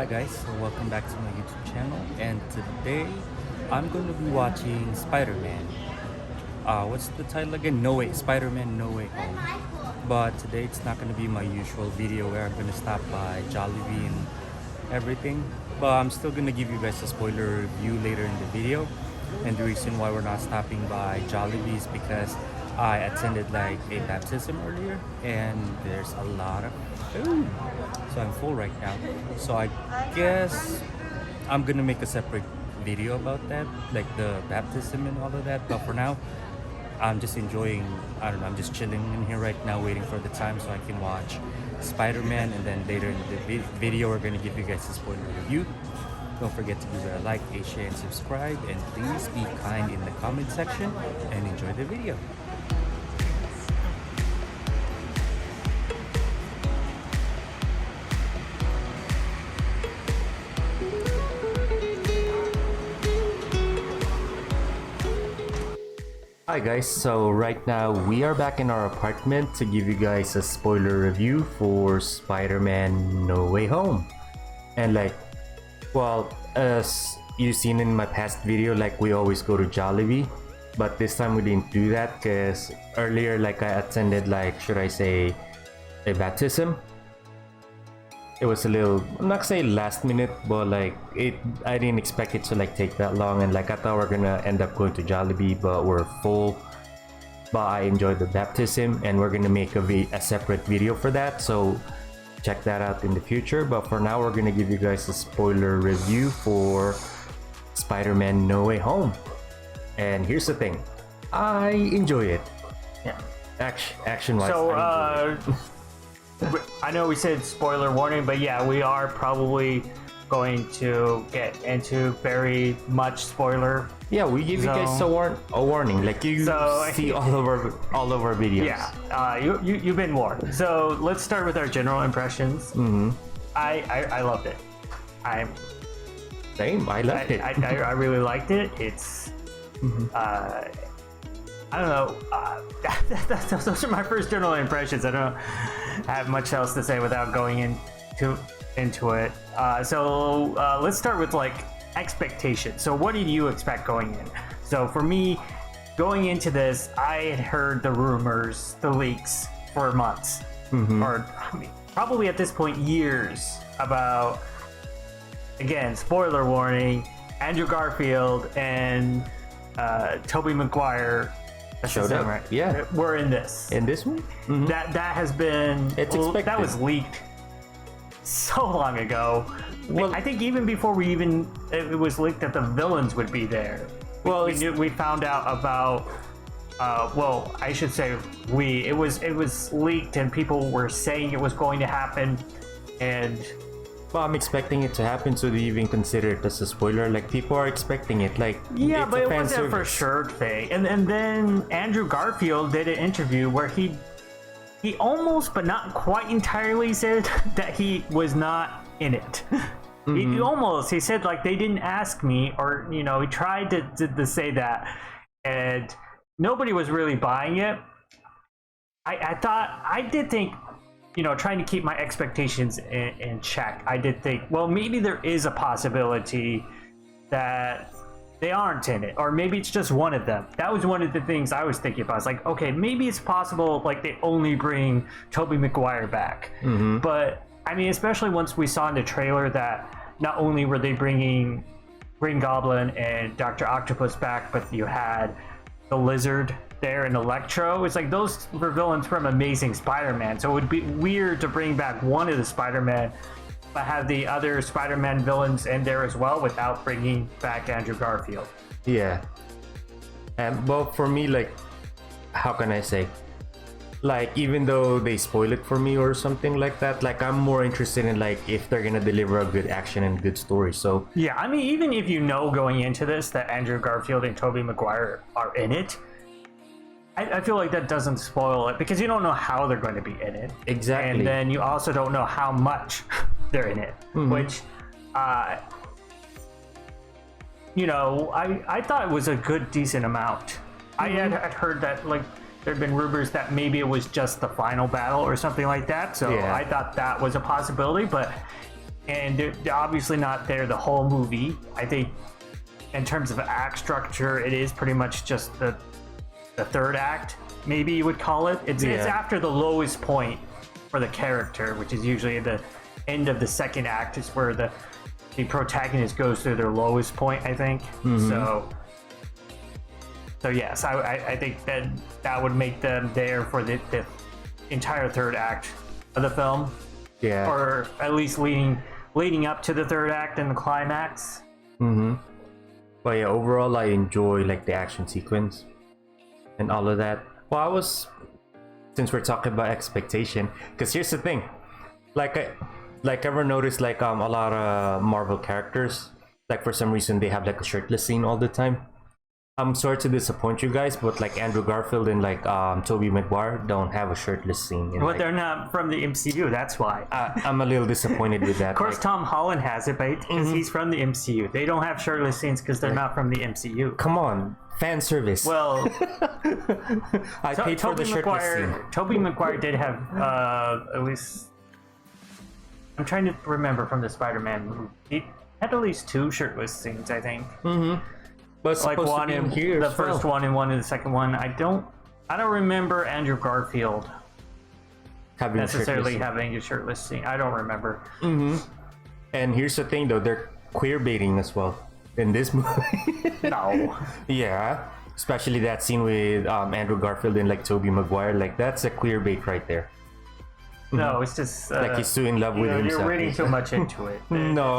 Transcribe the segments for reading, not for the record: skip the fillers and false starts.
Hi guys, so welcome back to my YouTube channel, and today I'm going to be watching Spider-Man. What's the title again? No Way, Spider-Man No Way Home. But today it's not going to be my usual video where I'm going to stop by Jollibee and everything. But I'm still going to give you guys a spoiler review later in the video. And the reason why we're not stopping by Jollibee is because I attended like a baptism earlier and there's a lot of food. So I'm full right now. So I guess I'm gonna make a separate video about that, like the baptism and all of that. But for now, I'm just enjoying, I don't know, I'm just chilling in here right now waiting for the time so I can watch Spider-Man, and then later in the video we're gonna give you guys a spoiler review. Don't forget to give it a like, a share, and subscribe, and please be kind in the comment section and enjoy the video. Hi guys, so right now we are back in our apartment to give you guys a spoiler review for Spider-Man No Way Home. And well, as you've seen in my past video, like we always go to Jollibee, but this time we didn't do that because earlier like I attended, like, should I say, a baptism. It was a little, I'm not say last minute, but like I didn't expect it to like take that long, and like I thought we're gonna end up going to Jollibee, but we're full. But I enjoyed the baptism, and we're gonna make a separate video for that, so check that out in the future. But for now, we're gonna give you guys a spoiler review for Spider-Man No Way Home. And here's the thing, I enjoy it. Yeah, action wise. So I know we said spoiler warning, but yeah, we are probably going to get into very much spoiler. Yeah, we give you guys a warning, like you see all of our videos. Yeah, you've been warned. So let's start with our general impressions. I loved it. I loved it. I really liked it. It's I don't know. Those are my first general impressions. I don't have much else to say without going into it. So let's start with like expectations. So what did you expect going in? So for me, going into this, I had heard the rumors, the leaks for months, or I mean, probably at this point years, about, again, spoiler warning, Andrew Garfield and Tobey Maguire showed up, right? Yeah, we're in this one. That has been, it's expected. That was leaked so long ago. Well, I think even before it was leaked that the villains would be there. Well, we found out about well, I should say it was leaked and people were saying it was going to happen, and well, I'm expecting it to happen, so do you even consider it as a spoiler? Like, people are expecting it, like, yeah, but it wasn't a for sure thing. And then Andrew Garfield did an interview where he almost, but not quite entirely, said that he was not in it. He said like, they didn't ask me, or he tried to say that, and nobody was really buying it. I did think, trying to keep my expectations in check, I did think, well, maybe there is a possibility that they aren't in it, or maybe it's just one of them. That was one of the things I was thinking about. It's like, okay, maybe it's possible like they only bring Tobey Maguire back. But I mean, especially once we saw in the trailer that not only were they bringing Green Goblin and Dr. Octopus back, but you had the Lizard there and Electro. It's like those were villains from Amazing Spider-Man, so it would be weird to bring back one of the Spider-Man but have the other Spider-Man villains in there as well without bringing back Andrew Garfield. Yeah. Well, for me, like, how can I say, like, even though they spoil it for me or something like that, like, I'm more interested in like if they're gonna deliver a good action and good story. So yeah, I mean, even if you know going into this that Andrew Garfield and Tobey Maguire are in it, I feel like that doesn't spoil it, because you don't know how they're going to be in it. Exactly. And then you also don't know how much they're in it, which, I thought it was a good, decent amount. I had heard that, like, there'd been rumors that maybe it was just the final battle or something like that. So yeah. I thought that was a possibility, but and they're obviously not there the whole movie. I think in terms of act structure, it is pretty much just the third act, maybe you would call it. It's after the lowest point for the character, which is usually at the end of the second act, is where the protagonist goes through their lowest point, I think. So yes, I think that would make them there for the entire third act of the film. Yeah. Or at least leading up to the third act and the climax. But yeah, overall I enjoy like the action sequence and all of that. Well, since we're talking about expectation, because here's the thing, ever noticed like a lot of Marvel characters, like for some reason they have like a shirtless scene all the time. I'm sorry to disappoint you guys, but like Andrew Garfield and like Tobey Maguire don't have a shirtless scene. Well, they're not from the MCU, that's why. I'm a little disappointed with that. Of course, Tom Holland has it, but because he's from the MCU. They don't have shirtless scenes because they're not from the MCU. Come on, fan service. Well, I paid for the shirtless scene. Tobey Maguire did have at least. I'm trying to remember from the Spider-Man movie. He had at least 2 shirtless scenes, I think. But Like one in here the first one and one in the second one. I don't remember Andrew Garfield necessarily having a shirtless scene. I don't remember. And here's the thing, though, they're queer baiting as well in this movie. No. Yeah, especially that scene with Andrew Garfield and like Tobey Maguire. Like that's a queer bait right there. No, it's just like he's too in love with himself. You're reading too much into it. No,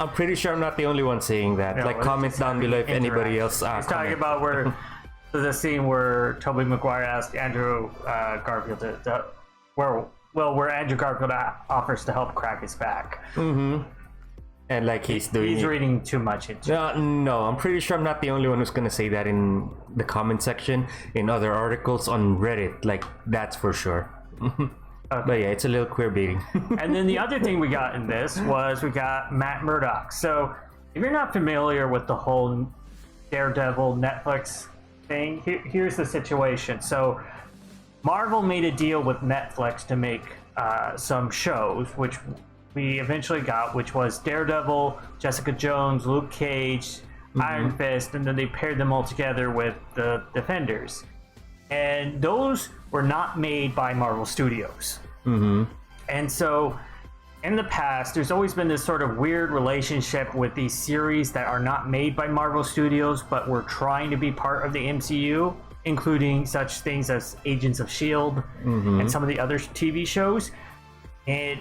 I'm pretty sure I'm not the only one saying that. No, like, comment down below if anybody else. He's talking about where the scene where Tobey Maguire asked Andrew Garfield where Andrew Garfield offers to help crack his back. And like he's reading too much into it. No, I'm pretty sure I'm not the only one who's gonna say that in the comment section, in other articles on Reddit. Like that's for sure. Okay. But yeah, it's a little queer baiting. And then the other thing we got in this was we got Matt Murdock. So if you're not familiar with the whole Daredevil Netflix thing, here's the situation. So Marvel made a deal with Netflix to make some shows, which we eventually got, which was Daredevil, Jessica Jones, Luke Cage, Iron Fist, and then they paired them all together with the Defenders. And those were not made by Marvel Studios. And so in the past, there's always been this sort of weird relationship with these series that are not made by Marvel Studios, but were trying to be part of the MCU, including such things as Agents of S.H.I.E.L.D. And some of the other TV shows. And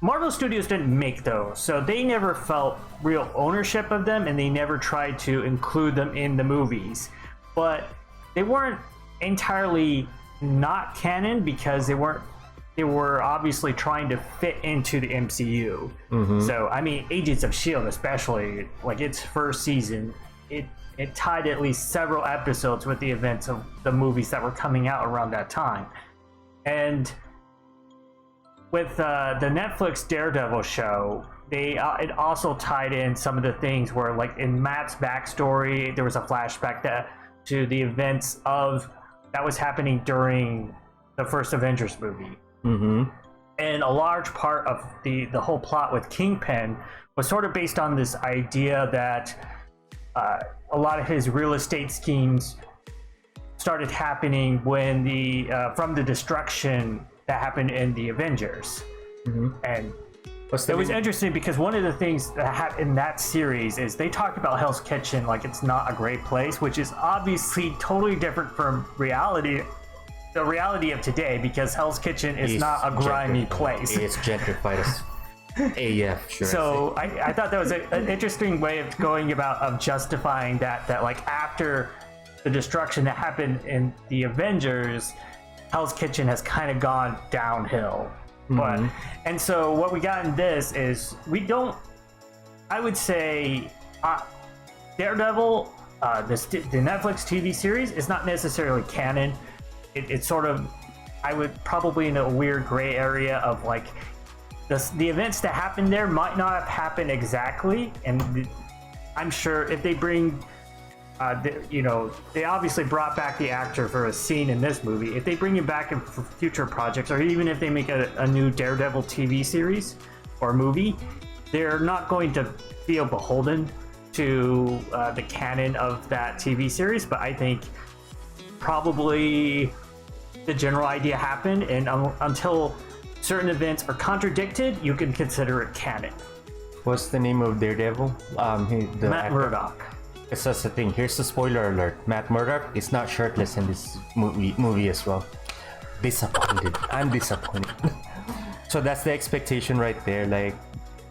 Marvel Studios didn't make those, so they never felt real ownership of them, and they never tried to include them in the movies. But they weren't entirely not canon because they were obviously trying to fit into the MCU. So I mean, Agents of S.H.I.E.L.D. especially, like its first season, it tied at least several episodes with the events of the movies that were coming out around that time. And with the Netflix Daredevil show, it also tied in some of the things where, like in Matt's backstory, there was a flashback to the events that was happening during the first Avengers movie. And a large part of the whole plot with Kingpin was sort of based on this idea that a lot of his real estate schemes started happening when from the destruction that happened in the Avengers. And it was interesting because one of the things that happened in that series is they talked about Hell's Kitchen like it's not a great place, which is obviously totally different from the reality of today, because Hell's Kitchen is not a grimy place. It's gentrified as AF, sure. So I thought that was an interesting way of going about of justifying that like after the destruction that happened in the Avengers, Hell's Kitchen has kind of gone downhill. And so what we got in this is I would say Daredevil, the Netflix TV series is not necessarily canon. It's sort of, I would probably in a weird gray area of like the events that happened there might not have happened exactly, and I'm sure if they bring they obviously brought back the actor for a scene in this movie. If they bring him back in for future projects, or even if they make a new Daredevil TV series or movie, they're not going to feel beholden to the canon of that TV series. But I think probably the general idea happened, and until certain events are contradicted, you can consider it canon. What's the name of Daredevil? Matt Murdock. It's just the thing. Here's the spoiler alert. Matt Murdock is not shirtless in this movie as well. Disappointed. I'm disappointed. So that's the expectation right there. Like,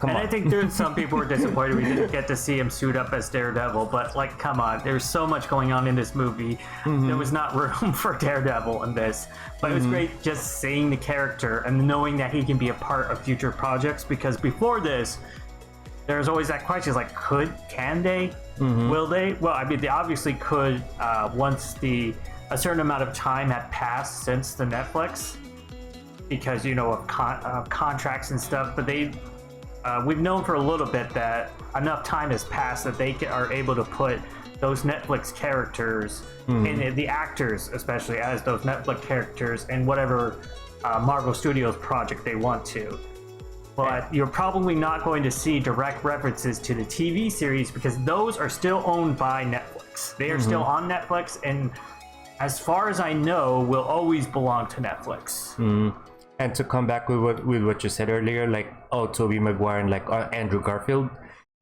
come on. I think there's some people who are disappointed we didn't get to see him suit up as Daredevil, but like, come on, there's so much going on in this movie. There was not room for Daredevil in this, but it was great just seeing the character and knowing that he can be a part of future projects, because before this, there's always that question, like, can they? Will they? Well, I mean, they obviously could once a certain amount of time had passed since the Netflix, because, you know, of contracts and stuff, but we've known for a little bit that enough time has passed that they are able to put those Netflix characters and the actors, especially as those Netflix characters, in whatever Marvel Studios project they want to. But you're probably not going to see direct references to the TV series, because those are still owned by Netflix. They are still on Netflix, and as far as I know, will always belong to Netflix. And to come back with what you said earlier, like, oh, Tobey Maguire and like Andrew Garfield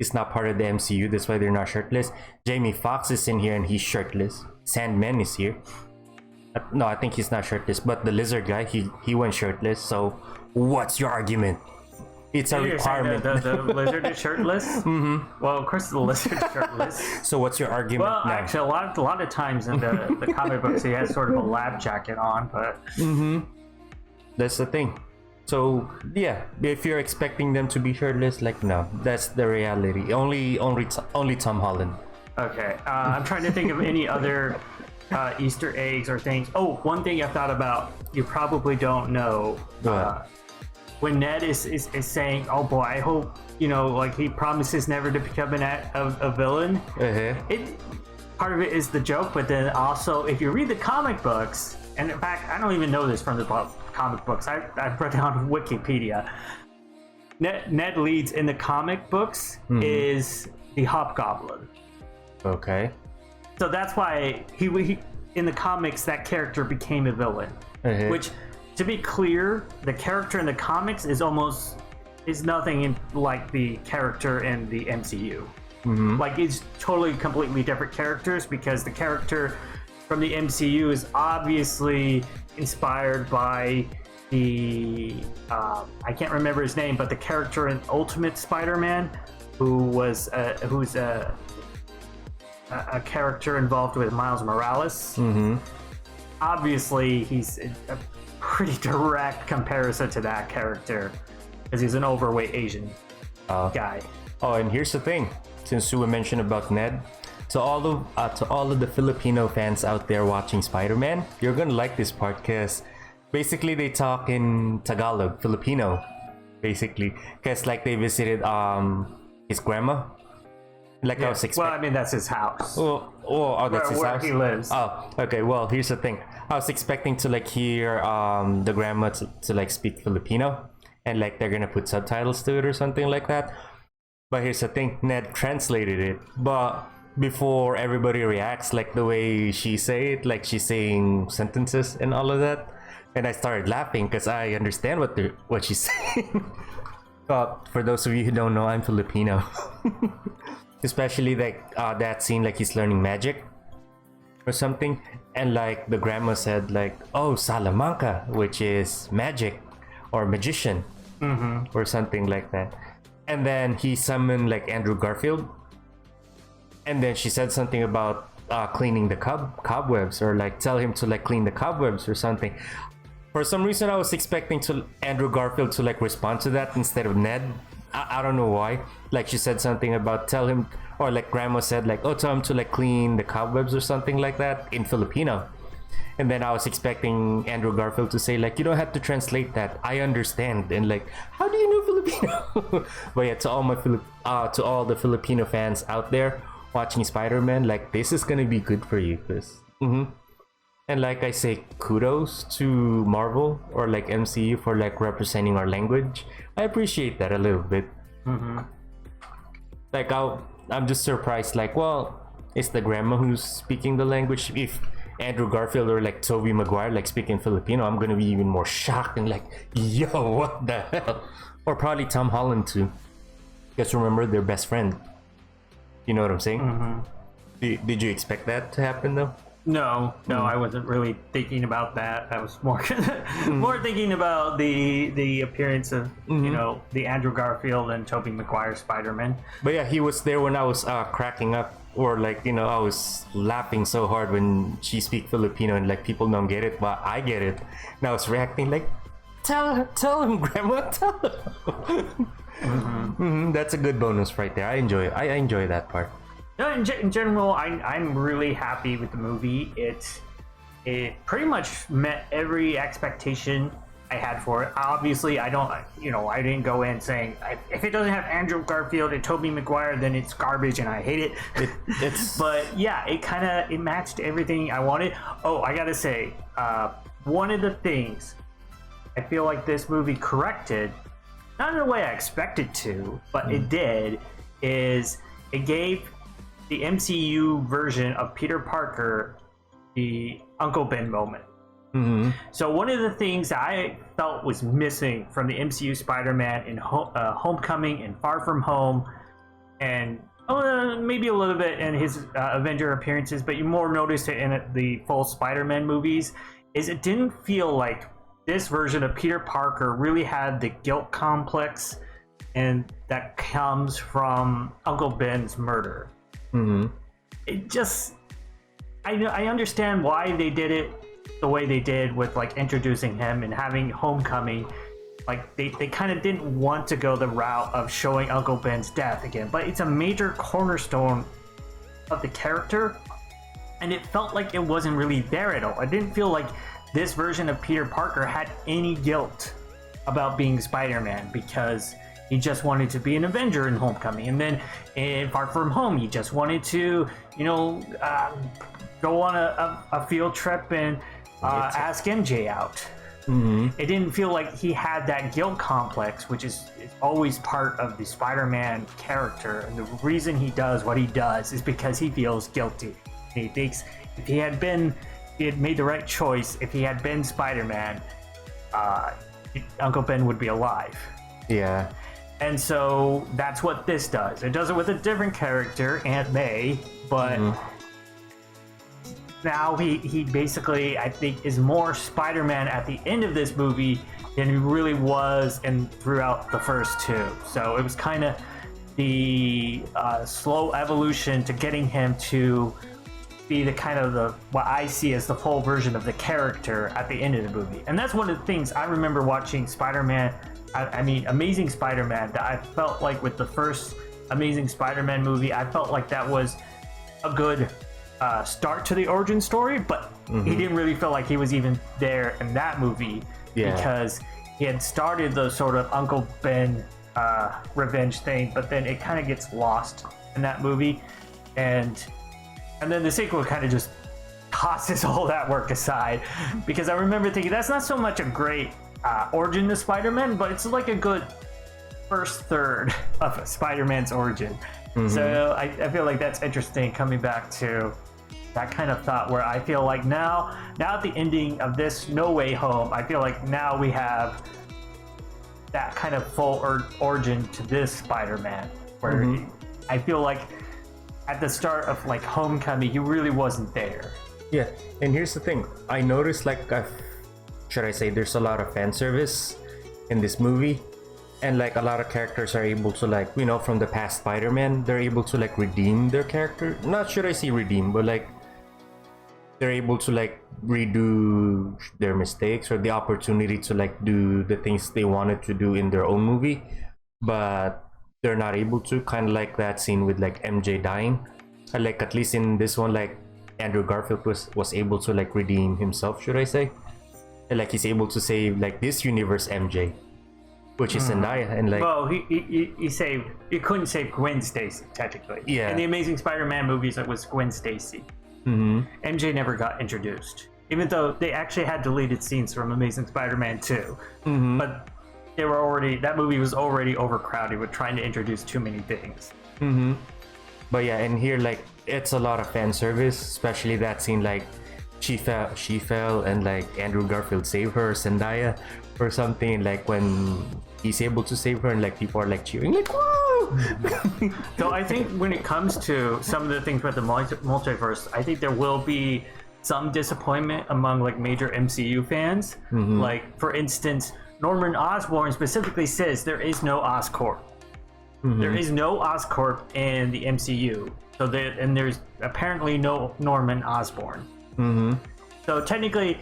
is not part of the MCU. That's why they're not shirtless. Jamie Foxx is in here and he's shirtless. Sandman is here. No, I think he's not shirtless, but the lizard guy, he went shirtless. So what's your argument? It's a requirement. The lizard is shirtless. Well, of course the lizard is shirtless. So what's your argument? Well, now? actually, a lot of times in the comic books, he has sort of a lab jacket on, but That's the thing. So yeah, if you're expecting them to be shirtless, like, no, that's the reality. Only Tom Holland. Okay, I'm trying to think of any other Easter eggs or things. Oh, one thing I thought about, you probably don't know. When Ned is saying, "Oh boy, I hope, you know, like, he promises never to become a villain." Part of it is the joke, but then also, if you read the comic books, and in fact, I don't even know this from the comic books. I've read it on Wikipedia. Ned Leeds in the comic books is the Hobgoblin. Okay. So that's why he in the comics, that character became a villain. Which, to be clear, the character in the comics is nothing like the character in the MCU. Like, it's totally completely different characters, because the character from the MCU is obviously inspired by the I can't remember his name, but the character in Ultimate Spider-Man, who's a character involved with Miles Morales. Obviously, he's a pretty direct comparison to that character, because he's an overweight Asian guy. Oh, and here's the thing. Since we mentioned about Ned, to all of the Filipino fans out there watching Spider-Man, you're gonna like this part, because basically they talk in Tagalog, Filipino, basically, because like they visited his grandma. Like, I was expecting. Well, I mean, that's his house. That's his where house. he lives. Oh, okay. Well, here's the thing. I was expecting to like hear the grandma to like speak Filipino, and like they're gonna put subtitles to it or something like that. But here's the thing. Ned translated it, but before everybody reacts, like the way she say it, like she's saying sentences and all of that, and I started laughing because I understand what she's saying. But for those of you who don't know, I'm Filipino. Especially like that scene, like he's learning magic or something, and like the grandma said, like, "Oh, Salamanca," which is magic or magician, or something like that. And then he summoned like Andrew Garfield, and then she said something about cleaning the cobwebs, or like tell him to like clean the cobwebs or something. For some reason, I was expecting Andrew Garfield to like respond to that instead of Ned. I don't know why. Like, she said something about tell him, or like grandma said, like, oh, tell him to like clean the cobwebs or something like that in Filipino. And then I was expecting Andrew Garfield to say, like, you don't have to translate that, I understand. And like, how do you know Filipino? But yeah, to all the Filipino fans out there watching Spider-Man, like, this is gonna be good for you, cause and And like I say, kudos to Marvel or like MCU for like representing our language. I appreciate that a little bit. Like I'm just surprised. Like, well, it's the grandma who's speaking the language. If Andrew Garfield or like Tobey Maguire like speaking Filipino, I'm gonna be even more shocked and like, yo, what the hell? Or probably Tom Holland too. Because remember, they're best friend. You know what I'm saying? Did you expect that to happen though? No, I wasn't really thinking about that. I was more more thinking about the appearance of you know, the Andrew Garfield and Tobey Maguire Spider-Man. But yeah, he was there when I was cracking up, or like, you know, I was laughing so hard when she speak Filipino and like people don't get it, but I get it. And I was reacting like, tell him, Grandma, tell him. That's a good bonus right there. I enjoy that part. No, in general, I'm really happy with the movie. It pretty much met every expectation I had for it. Obviously, I didn't go in saying if it doesn't have Andrew Garfield and Tobey Maguire, then it's garbage and I hate it. It's But yeah, it matched everything I wanted. Oh, I gotta say, one of the things I feel like this movie corrected, not in the way I expected to, but it did, is it gave the MCU version of Peter Parker the Uncle Ben moment. So one of the things that I felt was missing from the MCU Spider-Man in Homecoming and Far From Home, and maybe a little bit in his Avenger appearances, but you more noticed it in the full Spider-Man movies, is it didn't feel like this version of Peter Parker really had the guilt complex and that comes from Uncle Ben's murder. It just, I understand why they did it the way they did with like introducing him and having Homecoming. Like they kind of didn't want to go the route of showing Uncle Ben's death again, but it's a major cornerstone of the character, and it felt like it wasn't really there at all. I didn't feel like this version of Peter Parker had any guilt about being Spider-Man, because he just wanted to be an Avenger in Homecoming, and then in Far From Home, he just wanted to, you know, go on a field trip and ask MJ out. It didn't feel like he had that guilt complex, which is always part of the Spider-Man character, and the reason he does what he does is because he feels guilty. He thinks if he had made the right choice, if he had been Spider-Man, Uncle Ben would be alive. Yeah. And so that's what this does. It does it with a different character, Aunt May, but now he basically, I think, is more Spider-Man at the end of this movie than he really was throughout the first two. So it was kind of the slow evolution to getting him to be the kind of what I see as the full version of the character at the end of the movie. And that's one of the things I remember watching Spider-Man, Amazing Spider-Man, that I felt like with the first Amazing Spider-Man movie, I felt like that was a good start to the origin story, but he didn't really feel like he was even there in that movie because he had started the sort of Uncle Ben revenge thing, but then it kind of gets lost in that movie, and then the sequel kind of just tosses all that work aside, because I remember thinking that's not so much a great origin to Spider-Man, but it's like a good first third of Spider-Man's origin. So I feel like that's interesting, coming back to that kind of thought, where I feel like now at the ending of this No Way Home, I feel like now we have that kind of full origin to this Spider-Man, where I feel like at the start of like Homecoming, he really wasn't there. Yeah, and here's the thing. I noticed, like, should I say, there's a lot of fan service in this movie, and like a lot of characters are able to, like, you know, from the past Spider-Man, they're able to like redeem their character. Not should I say redeem, but like they're able to like redo their mistakes or the opportunity to like do the things they wanted to do in their own movie, but they're not able to. Kind of like that scene with like MJ dying. Like at least in this one, like Andrew Garfield was able to like redeem himself, should I say? And like he's able to save like this universe MJ, which is Zendaya, and like, well, he couldn't save Gwen Stacy technically. Yeah. In the Amazing Spider-Man movies, it was Gwen Stacy. MJ never got introduced. even though they actually had deleted scenes from Amazing Spider-Man 2. But that movie was already overcrowded with trying to introduce too many things. But yeah, and here like it's a lot of fan service, especially that scene like she fell and like Andrew Garfield saved her, Zendaya or something, like when he's able to save her and like people are like cheering like whoa. So I think when it comes to some of the things with the multiverse, I think there will be some disappointment among like major MCU fans. Like for instance, Norman Osborn specifically says there is no Oscorp. There is no Oscorp in the MCU. So there's apparently no Norman Osborn. So technically,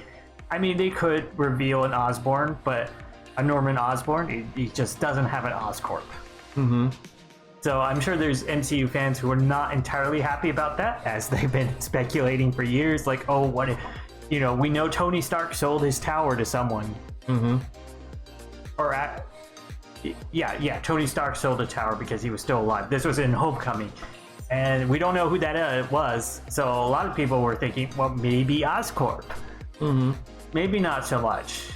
I mean, they could reveal an Osborn, but a Norman Osborn, he just doesn't have an Oscorp. So I'm sure there's MCU fans who are not entirely happy about that, as they've been speculating for years. Like, oh, what if, we know Tony Stark sold his tower to someone. Tony Stark sold a tower because he was still alive. This was in Homecoming. And we don't know who that was. So a lot of people were thinking, well, maybe Oscorp. Maybe not so much.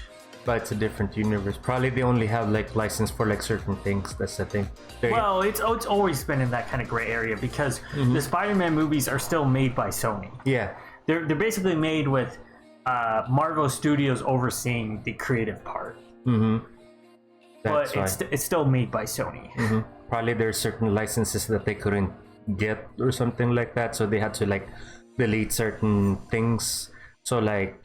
But it's a different universe. Probably they only have like license for like certain things. That's the thing. Well, it's always been in that kind of gray area because the Spider-Man movies are still made by Sony. Yeah. They're basically made with Marvel Studios overseeing the creative part. But it's still made by Sony. Probably there's certain licenses that they couldn't get or something like that, so they had to like delete certain things. So like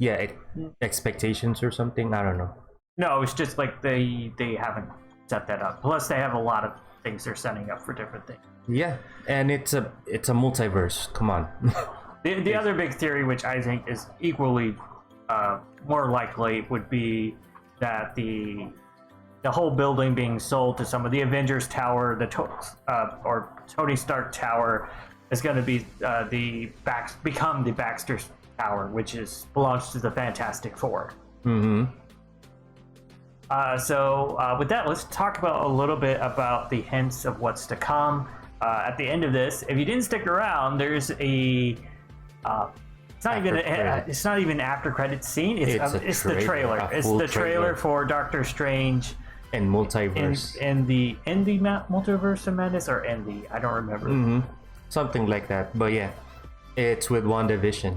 expectations or something. I don't know. No, it's just like they haven't set that up. Plus, they have a lot of things they're setting up for different things. Yeah, and it's a multiverse. Come on. The other big theory, which I think is equally more likely, would be that the whole building being sold to some of the Avengers Tower, or Tony Stark Tower, is going to be become the Baxter Tower, which belongs to the Fantastic Four. So with that, let's talk about a little bit about the hints of what's to come. At the end of this, if you didn't stick around, there's a it's not even after credits scene. It's the trailer. It's the trailer for Doctor Strange and Multiverse. In the Multiverse of Madness, or in the, I don't remember. Something like that. But yeah, it's with WandaVision.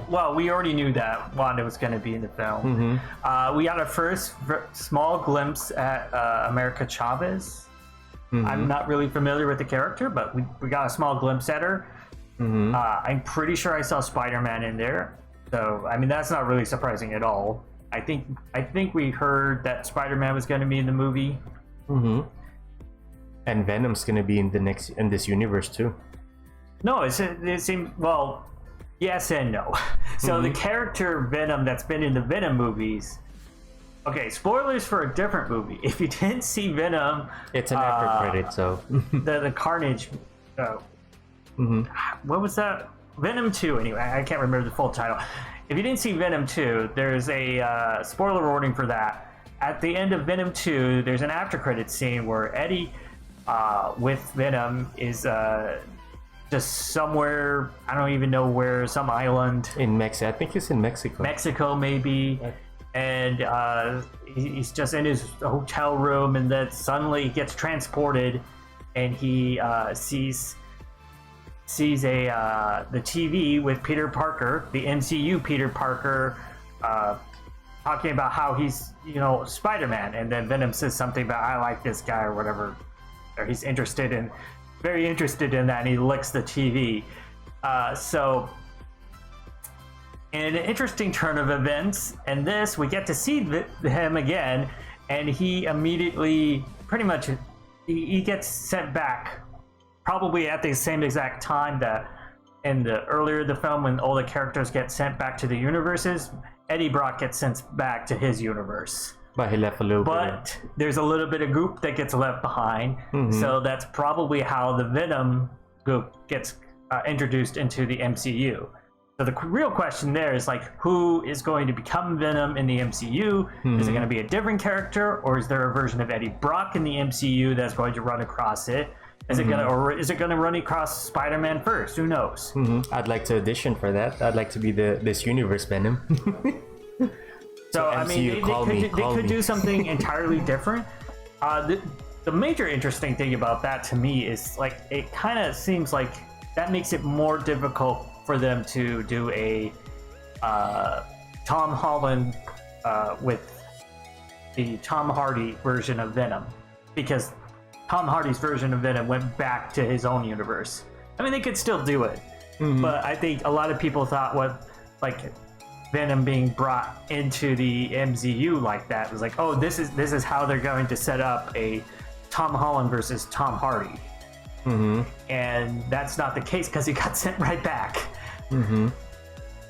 Well, we already knew that Wanda was going to be in the film. We got a first small glimpse at America Chavez. I'm not really familiar with the character, but we got a small glimpse at her. I'm pretty sure I saw Spider-Man in there. So, I mean, that's not really surprising at all. I think we heard that Spider-Man was going to be in the movie. And Venom's going to be in this universe too. No, it seemed, well, yes and no. So the character Venom that's been in the Venom movies. Okay, spoilers for a different movie. If you didn't see Venom, it's an after credit, so the Carnage. What was that? Venom 2. Anyway, I can't remember the full title. If you didn't see Venom 2, there's a spoiler warning for that. At the end of Venom 2, there's an after credit scene where Eddie, with Venom, is just somewhere, I don't even know where, some island in Mexico. I think he's in Mexico. Mexico, maybe. And he's just in his hotel room, and then suddenly he gets transported, and he sees the TV with Peter Parker, the MCU Peter Parker, talking about how he's Spider-Man, and then Venom says something about I like this guy or whatever, or he's very interested in that, and he licks the TV. So in an interesting turn of events, and this, we get to see him again, and he immediately, pretty much, he gets sent back, probably at the same exact time that in the earlier the film, when all the characters get sent back to the universes, Eddie Brock gets sent back to his universe. But he left a little bit. But there's a little bit of goop that gets left behind, so that's probably how the Venom goop gets introduced into the MCU. So the real question there is, like, who is going to become Venom in the MCU? Is it going to be a different character, or is there a version of Eddie Brock in the MCU that's going to run across it? Is it gonna run across Spider-Man first? Who knows? I'd like to audition for that. I'd like to be this universe Venom. So I mean, they could do something entirely different. The major interesting thing about that to me is like it kind of seems like that makes it more difficult for them to do a Tom Holland with the Tom Hardy version of Venom, because Tom Hardy's version of Venom went back to his own universe. I mean, they could still do it, but I think a lot of people thought like Venom being brought into the MCU like that was like, oh, this is how they're going to set up a Tom Holland versus Tom Hardy, and that's not the case because he got sent right back.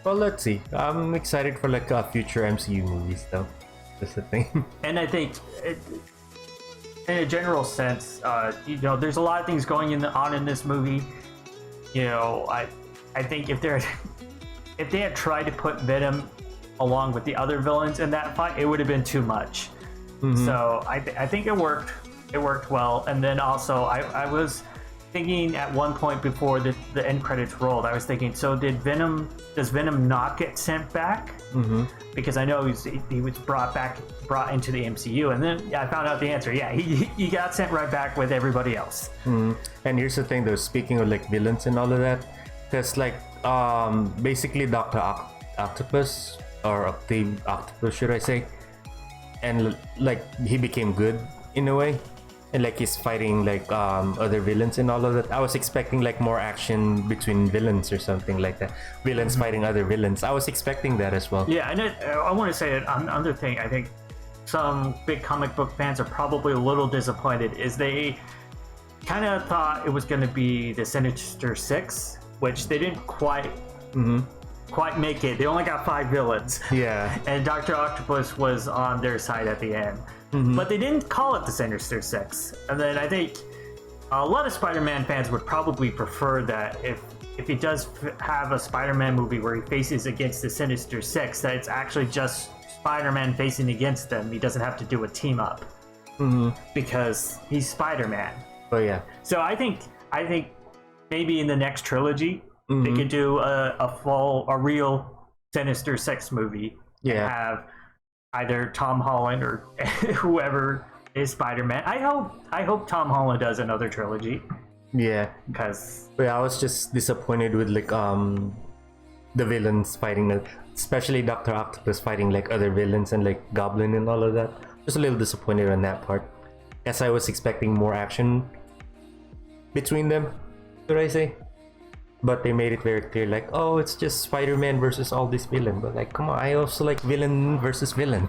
Well, let's see. I'm excited for like future MCU movies, though. That's the thing. And I think, in a general sense, there's a lot of things going on in this movie. I think if they had tried to put Venom along with the other villains in that fight, it would have been too much. So I think it worked. It worked well. And then also, I was thinking at one point before the end credits rolled, I was thinking, so does Venom not get sent back? Because I know he was brought into the MCU, and then I found out the answer. Yeah, he got sent right back with everybody else. And here's the thing, though. Speaking of like villains and all of that, because like basically Doctor Octopus, or Octave Octopus, should I say? And like he became good in a way. And like he's fighting like other villains and all of that. I was expecting like more action between villains or something like that. Villains fighting other villains. I was expecting that as well. Yeah, and I want to say that another thing I think some big comic book fans are probably a little disappointed is they kind of thought it was going to be the Sinister Six, which they didn't quite make it. They only got 5 villains. Yeah. And Dr. Octopus was on their side at the end. But they didn't call it the Sinister Six. And then I think a lot of Spider-Man fans would probably prefer that if he does have a Spider-Man movie where he faces against the Sinister Six, that it's actually just Spider-Man facing against them. He doesn't have to do a team up because he's Spider-Man. Oh yeah. So I think maybe in the next trilogy they could do a real Sinister Six movie. Yeah. And have either Tom Holland or whoever is Spider-Man. I hope Tom Holland does another trilogy. Yeah. Because I was just disappointed with like the villains fighting, especially Dr. Octopus fighting like other villains and like Goblin and all of that. Just a little disappointed on that part, as I was expecting more action between them, should I say? But they made it very clear, like, oh, it's just Spider-Man versus all these villains. But like, come on, I also like villain versus villain.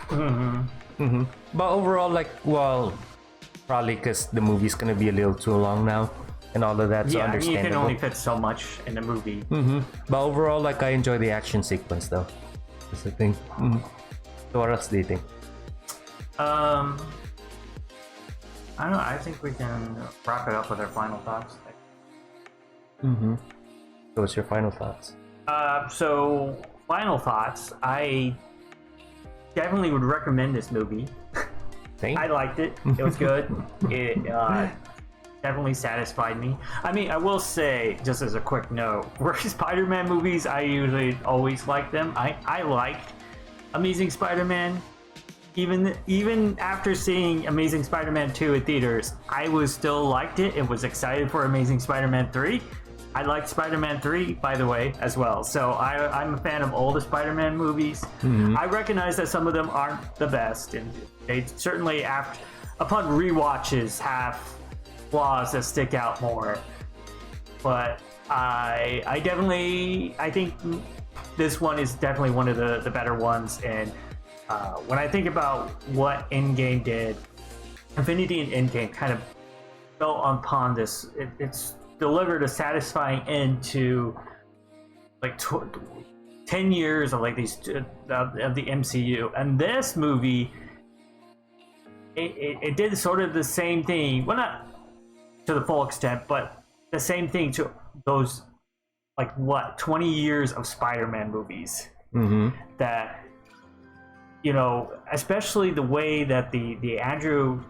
But overall, like, well, probably because the movie's gonna be a little too long now and all of that. So yeah, understandable. you can only fit so much in the movie. But overall, like, I enjoy the action sequence, though. That's the thing. So what else do you think? I don't know. I think we can wrap it up with our final thoughts. So what's your final thoughts? So final thoughts. I definitely would recommend this movie. Same. I liked it. It was good. It definitely satisfied me. I mean, I will say, just as a quick note, for Spider-Man movies, I usually always like them. I liked Amazing Spider-Man. Even after seeing Amazing Spider-Man 2 in theaters, I was still liked it and was excited for Amazing Spider-Man 3. I liked Spider-Man 3, by the way, as well. So I'm a fan of all the Spider-Man movies. I recognize that some of them aren't the best, and they certainly, upon rewatches, have flaws that stick out more. But I think this one is definitely one of the better ones. And when I think about what Endgame did, Infinity and Endgame kind of fell upon this. It's delivered a satisfying end to like 10 years of like these of the MCU, and this movie it did sort of the same thing. Well, not to the full extent, but the same thing to those like 20 years of Spider-Man movies. That, especially the way that the Andrew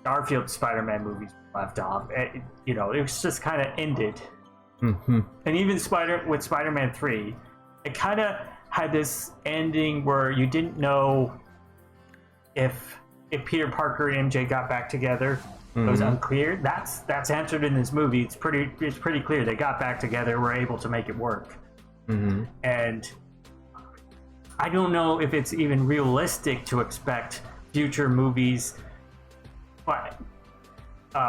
Garfield Spider-Man movies left off. You know, it was just kind of ended. Mm-hmm. And even with Spider-Man 3, it kind of had this ending where you didn't know if Peter Parker and MJ got back together. It was unclear. That's answered in this movie. It's pretty clear they got back together. Were able to make it work. And I don't know if it's even realistic to expect future movies, but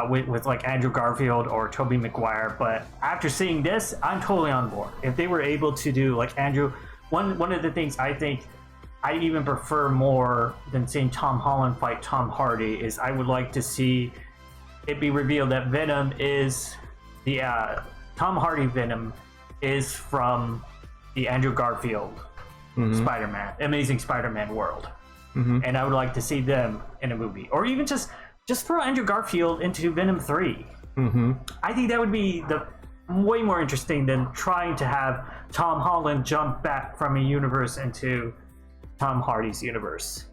with like Andrew Garfield or Tobey Maguire. But after seeing this, I'm totally on board. If they were able to do like Andrew, one of the things I think I even prefer more than seeing Tom Holland fight Tom Hardy is I would like to see it be revealed that Venom is the Tom Hardy Venom is from the Andrew Garfield Spider-Man, Amazing Spider-Man world. And I would like to see them in a movie, or even just throw Andrew Garfield into Venom 3. I think that would be way more interesting than trying to have Tom Holland jump back from a universe into Tom Hardy's universe.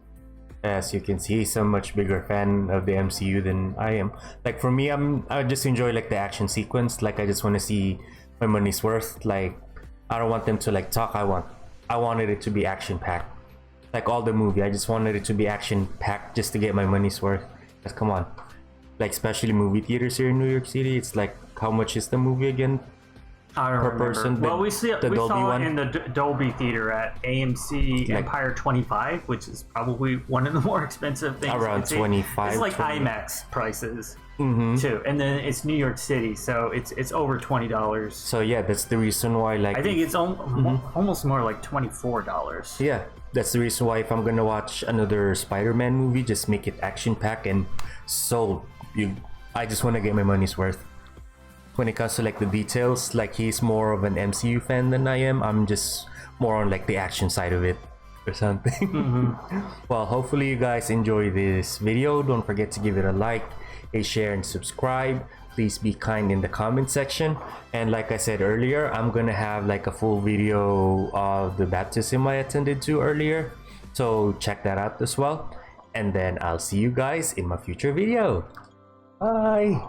As you can see, he's a much bigger fan of the MCU than I am. Like for me, I just enjoy like the action sequence. Like I just want to see my money's worth. Like I don't want them to like talk. I wanted it to be action packed. Like all the movie, I just wanted it to be action packed just to get my money's worth. Because come on, like especially movie theaters here in New York City, it's like how much is the movie again? I don't remember. Person, well, we saw one? it in the Dolby Theater at AMC like, Empire 25, which is probably one of the more expensive things. Around 25. It's like 20. IMAX prices too, and then it's New York City, so it's over $20. So yeah, that's the reason why. Like I think it's almost more like $24. Yeah, that's the reason why if I'm gonna watch another Spider-Man movie, just make it action packed and sold. I just want to get my money's worth. When it comes to like the details, like he's more of an MCU fan than I am. I'm just more on like the action side of it or something. Well, hopefully you guys enjoy this video. Don't forget to give it a like, a share, and subscribe. Please be kind in the comment section. And like I said earlier, I'm gonna have like a full video of the baptism I attended to earlier, so check that out as well. And then I'll see you guys in my future video. Bye.